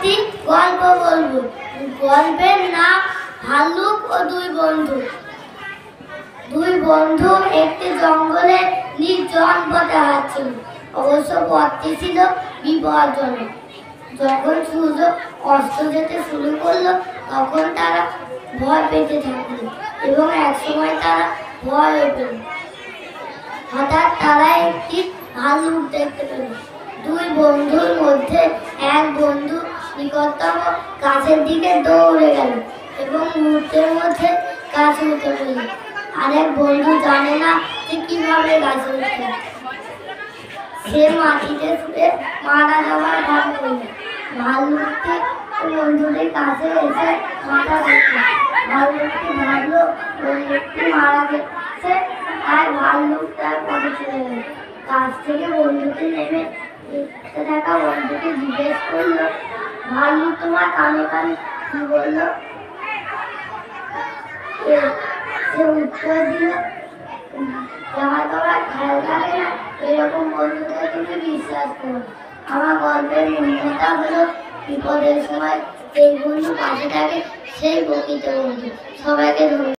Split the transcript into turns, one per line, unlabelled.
একটি গল্প বলবো। গল্পের নাম ভাল্লুক ও দুই বন্ধু। দুই বন্ধু একটি জঙ্গলে নির্জন পথে হাঁটছিল। অবশ্য পথটি ছিল বিপজ্জনক। যখন সূর্য অস্ত যেতে শুরু করলো তখন তারা ভয় পেতে থাকলো এবং একসময় তারা ভয় পেল। হঠাৎ তারা একটি ভাল্লুক দেখতে পেল। দুই বন্ধুর মধ্যে এক বন্ধু নিকটতম গাছের দিকে দৌড়ে গেল এবং মুহূর্তের মধ্যে গাছে উঠে পড়ল। আরেক বন্ধু জানে না যে কিভাবে গাছে উঠে, সে মাটিতে শুয়ে মারা যাওয়ার ভান করল। ভাল্লুকটি বন্ধুদের কাছে এসে মাথা দেখল। ভাল্লুকটি ভাবলো বন্ধুটি মারা গেছে, তাই ভাল্লুক তার পথে চলে গেল। গাছ থেকে বন্ধুটি নেমে দেখতে থাকা বন্ধুকে জিজ্ঞেস করলো, ভাল্লুক তোমার কানে কানে কি বললো? সে উত্তর দিল, যারা তোমার খেয়াল থাকে না এরকম বন্ধুকে তুমি বিশ্বাস করো। আমার গল্পের মূলকথা হলো বিপদের সময় যে বন্ধু পাশে থাকে সেই প্রকৃত বন্ধু। সবাইকে ধন্যবাদ।